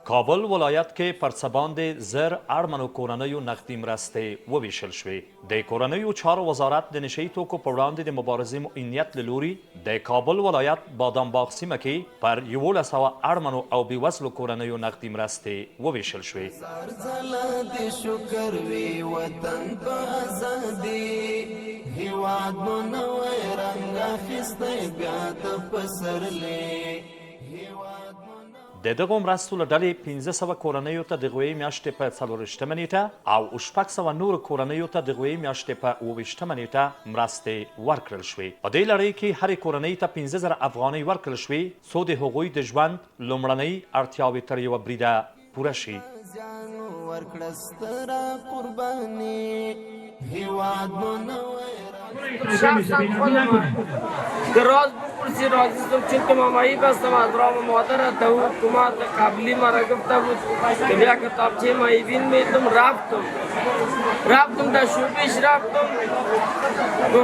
کابل ولایت کې پر څه باندې زر اړمنو کورنیو نغدي مرستې ووېشل شوې. د کورنیو چارو وزارت د نشه یي توکو په وړاندې د مبارزې معینیت له لوري د کابل ولایت بادام باغ سیمه کې پر 1100 اړمنو او بېوزلو کورنیو نغدي مرستې ووېشل شوې. د دغو مرستو له ډلې 1500 کورنیو ته د هغوی میاشتې په 24مه نیټه او 600 نورو کورنیو ته د هغوی میاشتې په 28مه نیټه مرستې ورکړل شوې. په دې لړۍ کې هرې کورنۍ ته 15000 افغانۍ ورکړل شوې څو د هغوی د ژوند لومړنۍ اړتیاوې تر یوه بریده پوره شي. دراز بپرسی رازیستم چون که مامایی بستم از رام مادر تو حکومت قبلی مرا گفته بود که بیا کتابچه مایی بین میتم رفتم در شوبیش رفتم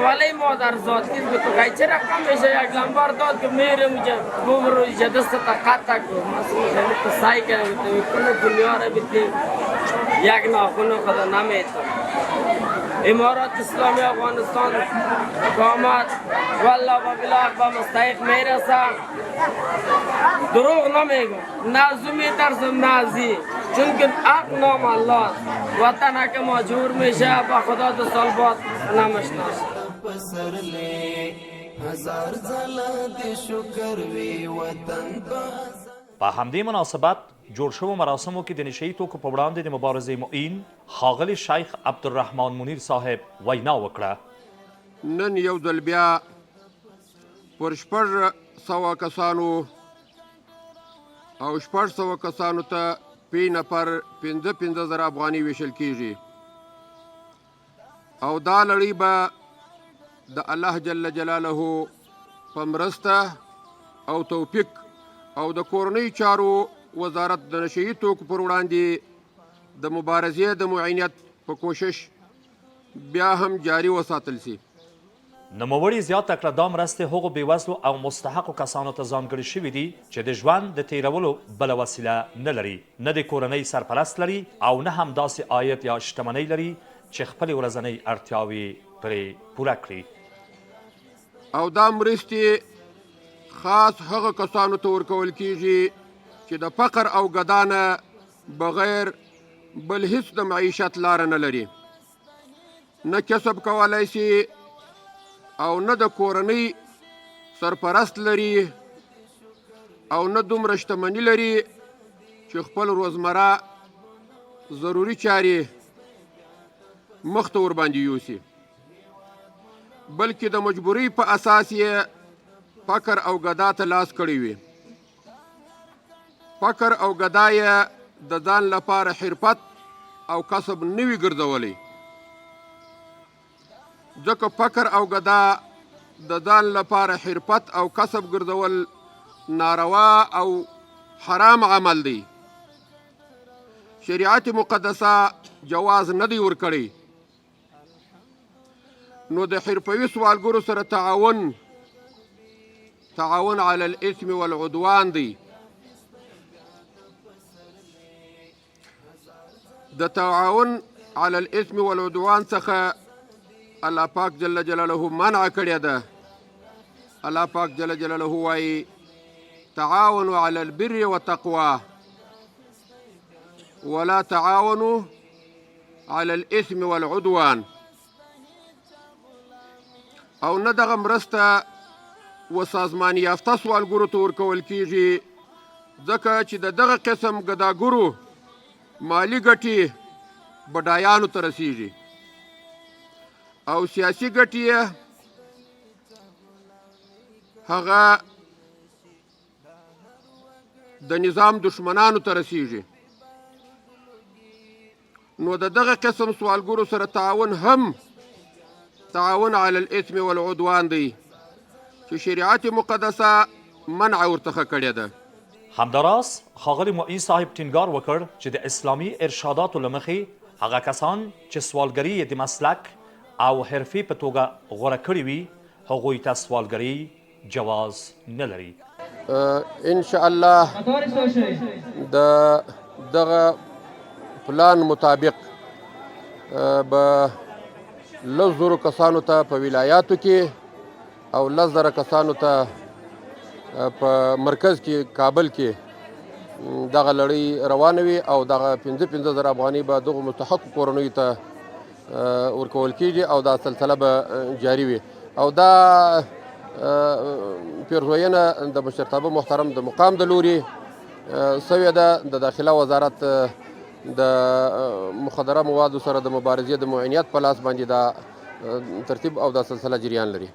ولی مادر ذاتی بود تو خیلی چه رقم میشه یک لنبار داد که میرم بوم روی دست تا قطع کنم مثلا تو سعی کنم کنه دنیا را بیتیم یک ناخون خدا نمیتم. امارت اسلامی افغانستان حکومت والله و بالله با مستحق میرسه. دروغ نمیگم نازو میترسم نازی چون که حق نام الله وطن که مجبور میشه با خدا 2 سال بعد نمشناسه. په همدې مناسبت جوړ شوو مراسمو کې د نشه یي توکو په وړاندې د مبارزې معین ښاغلي شیخ عبدالرحمن منیر صاحب وینا وکړه. نن یو ځل بیا پر 600 کسانو او 600 کسانو ته پی نفر 15,000 افغانۍ ویشل کیږي او دا لړۍ به د الله جل جلاله په مرسته او توفیق او د کورنۍ چارو وزارت د نشه یي توکو پر وړاندې د مبارزې د معینیت په کوشش بیا هم جاري وساتل شي. نوموړي زیاته کړه دا مرستې هغو بېوزلو او مستحقو کسانو ته ځانګړې شوي دي چې د ژوند د تیرولو بله وسیله نه لري، نه د کورنۍ سرپرست لري او نه هم داسې عاید یا شتمنۍ لري چې خپلې ورځنۍ اړتیاوې پرې پوره کړي. او دا مرستې خاص هغه کسانو ته ورکول کیږي چې د فقر او ګدا نه بغیر بل هیڅ د معیشت لاره نه لري، نه کسب کولی شي او نه د کورنۍ سرپرست لري او نه دومره شتمني لري چې خپل روزمره ضروري چارې مخ ته ورباندې یوسي، بلکې د مجبورۍ په اساس یې فقر او ګدا ته لاس کړی وي. فقر او ګدا یې د ځان لپاره حرفت او کسب نه وي ګرځولی، ځکه فقر او ګدا د ځان لپاره حرفت او کسب ګرځول ناروا او حرام عمل دی. شریعت مقدسه جواز نه دی ورکړی، نو د حرفوي سوالګرو سره تعاون علی الاثم والعدوان دی. د تعاون علی الاثم والعدوان څخه الله پاک جل جلاله منع کړې ده. الله پاک جل جلاله وایي تعاونوا علی البر والتقوى ولا تعاونوا علی الاثم والعدوان. او نه دغه مرسته و سازمان یافته سوالګرو ته ورکول کیږي ځکه چې د دغه قسم ګداګرو مالی ګټې بډایانو ته رسیږي او سیاسي ګټې یې هغه د نظام دشمنانو ته رسیږي. نو د دغه قسم سوالګرو سره تعاون هم تعاون علی الاثم والعدوان دی چې شریعت مقدسه منع ورڅخه کړې ده. همداراز ښاغلي معین صاحب ټینګار وکړ چې د اسلامي ارشاداتو له مخې هغه کسان چې سوالګري یې د مسلک او حرفې په توګه غوره کړې وي هغوی ته سوالګري جواز نه لري. ان شاء الله د دغه پلان مطابق به 100,000 کسانو ته په ولایاتو کې او 10,000 کسانو ته په مرکز کې کابل کې دغه لړۍ روانه وي او دغه 15,000 افغانۍ به دغو مستحقو کورنیو ته ورکول کېږي او دا سلسله به جاري وي او دا پیرزوینه د مشرتابه محترم د مقام د لوري سوې ده د داخله وزارت د مخدره موادو سره د مبارزې د معینیت په لاس باندې دا ترتیب او دا سلسله جریان لري.